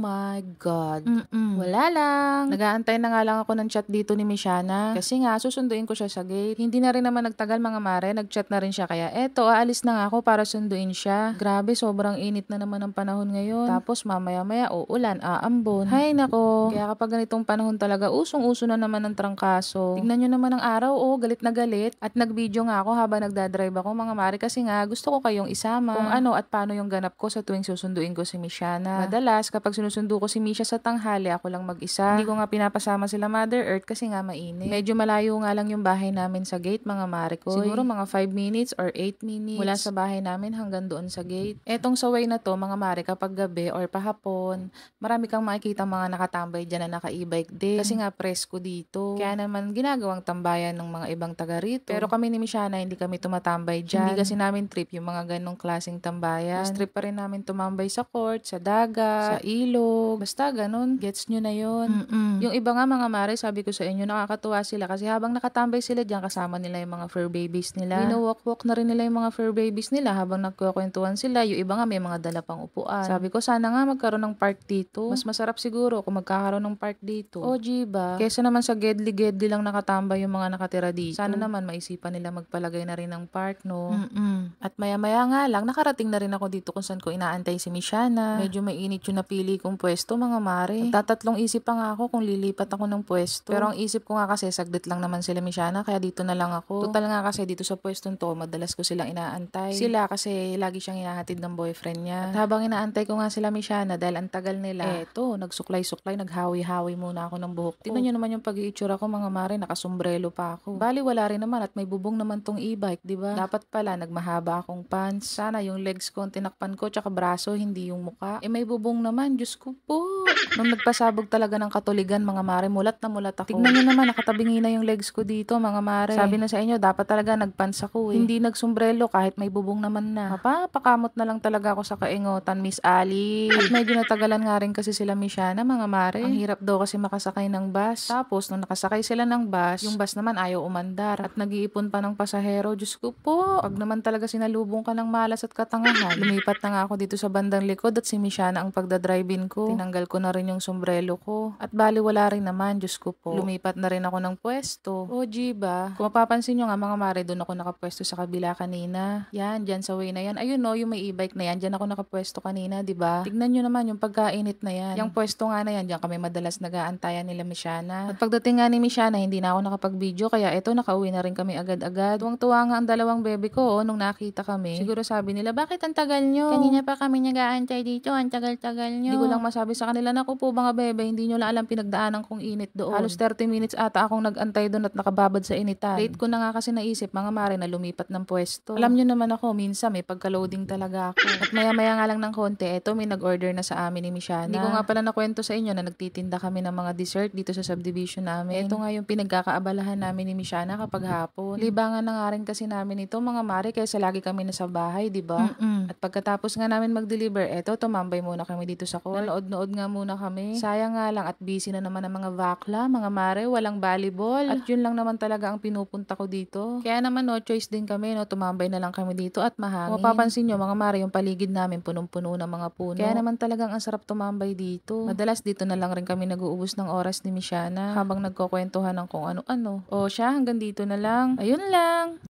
my God. Mm. Wala lang. Nag-aantay na nga lang ako ng chat dito ni Michana. Kasi nga, susunduin ko siya sa gate. Hindi na rin naman nagtagal mga mare. Nag-chat na rin siya. Kaya eto, aalis na nga ako para sunduin siya. Grabe, sobrang init na naman ang panahon ngayon. Tapos mamaya-maya, uulan, aambon. Hay nako. Kaya kapag ganitong panahon talaga, usong-uso na naman ang trangkaso. Tignan nyo naman ang araw, galit na galit. At nag-video nga ako habang nagdadrive ako mga mare. Kasi nga, gusto ko kayong isama. Kung ano at paano yung ganap ko sa tuwing susunduin ko si Michana. Madalas, kapag sinusundo ko si Misha sa tanghali, ako lang mag-isa. Hindi ko nga pinapasama sila Mother Earth kasi nga mainit. Medyo malayo nga lang yung bahay namin sa gate mga mare ko. Siguro mga 5 minutes or 8 minutes mula sa bahay namin hanggang doon sa gate. Etong sa way na to mga mare kapag gabi or pahapon, marami kang makikita mga nakatambay dyan na naka-e-bike din. Kasi nga presko dito. Kaya naman ginagawang tambayan ng mga ibang taga rito. Pero kami ni Michana hindi kami tumatambay dyan. Hindi kasi namin trip yung mga ganong klaseng tambayan. Mas trip pa rin namin tumambay sa court, sa dagat, sa ilog. Basta ganon. Gets nyo na yun. Yung iba nga mga mare, sabi ko sa inyo, nakakatuwa sila kasi habang nakatambay sila dyan, kasama nila yung mga fur babies nila. Winawalk-walk na rin nila yung mga fur babies nila habang nagkukwentuhan sila. Yung iba nga may mga dala pang upuan. Sabi ko, sana nga magkaroon ng park dito. Mas masarap siguro kung magkakaroon ng park dito. O ba? Kesa naman sa gedli-gedli lang nakatambay yung mga nakatira dito. Sana naman maisipan nila magpalagay na rin ng park, no? At maya-maya nga lang, nakarating na rin ako dito kung saan ko inaantay si Michana. Medyo mainit yung napili kong pwesto, mga mare. Nagtatatlong isip pa nga ako kung lilipat ako ng pwesto. Pero ang isip ko nga kasi, saglit lang naman sila Michana, kaya dito na lang ako. Total nga kasi dito sa pwestong to, madalas ko silang inaantay. Sila kasi lagi siyang inahatid ng boyfriend niya. At habang inaantay ko nga sila Michana, dahil ang tagal nila, eto, nagsuklay-suklay, naghawi-hawi muna ako ng buhok ko. Tingnan nyo naman yung pag-iitsura ko, mga mare, nakasombrelo pa ako. Bali, wala rin naman at may bubong naman tong e-bike, diba? Dapat pala, nagmahaba akong pants. Sana yung legs ko, tinakpan ko, tsaka braso, hindi yung muka. May bubong naman, Diyos ko po. Nung nagpasabog talaga ng katuligan, mga mare, mulat na mulat ako. Tignan nyo naman, nakatabingi na yung legs ko dito, mga mare. Sabi na sa inyo, dapat talaga nagpants ako Hindi nagsombrelo kahit may bubong naman na. Mapapakamot na lang talaga ako sa kaingotan, Miss Ali. At medyo natagalan nga rin kasi sila Michana, mga mare. Ang hirap daw kasi makasakay ng bus. Tapos, nung nakasakay sila ng bus, yung bus naman ayaw umandar. At nag-iipon pa ng pasahero, Diyos ko po. Pag naman talaga sinalubong ka ng malas at katangahan, lumipat na nga ako dito sa bandang likod at si Michana ang pagdadrive-in ko. Tinanggal ko na rin yung sombrelo ko. At bali wala rin naman, Diyos ko po. Lumipat na rin ako ng pwesto. O ba? Kung mapapansin nyo nga mga mare, doon ako nakapwesto sa kabila kanina. Yan, dyan sa way na yan. Ayun no, yung may e-bike na yan, dyan ako nakapwesto kanina, diba? Tignan nyo naman yung pagkainit na yan. Yung pwesto nga na yan, dyan kami madalas nag-aantayan nila Michana. At pagdating nga ni Michana, hindi na ako nakapag-video, kaya eto, nakauwi na rin kami agad-agad. Tuwang-tuwa nga ang dalawang bebe ko, nung nakita kami. Siguro sabi nila, bakit ang tagal nyo? Kanina pa kami nag-aantay dito, ang tagal-tagal nyo. Hindi ko lang masabi sa kanila, naku po mga bebe, hindi nyo lang alam pinagdaanan kong init doon. Halos 30 minutes ata akong nag-antay doon at nakababad sa initan. Late ko na nga kasi naisip, mga mare, na lumipat ng pwesto. Alam nyo naman ako, minsan may pagka-loading talaga ako. At maya-maya nga lang ng konti, eto may nag-order na sa amin ni Michana. Hindi ko nga pala nakwento sa inyo na nagtitinda kami ng mga dessert dito sa subdivision namin. Eto nga yung pinagkakaabalahan namin ni Michana kapag hapon. Libangan na nga rin kasi namin ito, mga mare, kaysa lagi kami nasa bahay, diba? At pagkatapos nga namin mag-deliver, eto, tumambay muna kami dito sa court. Nanood-nood nga muna kami. Sayang nga lang at busy na naman ang mga bakla, mga mare, walang volleyball. At yun lang naman talaga ang pinupunta ko dito. Kaya naman no choice din kami, no, tumambay na lang kami dito at mahangin. Kung mapapansin nyo mga mare, yung paligid namin punong-puno ng mga puno. Kaya naman talagang ang sarap tumambay dito. Madalas dito na lang rin kami nag-uubos ng oras ni Michana habang nagkukwentuhan ng kung ano-ano. O siya, hanggang dito na lang. Ayun lang.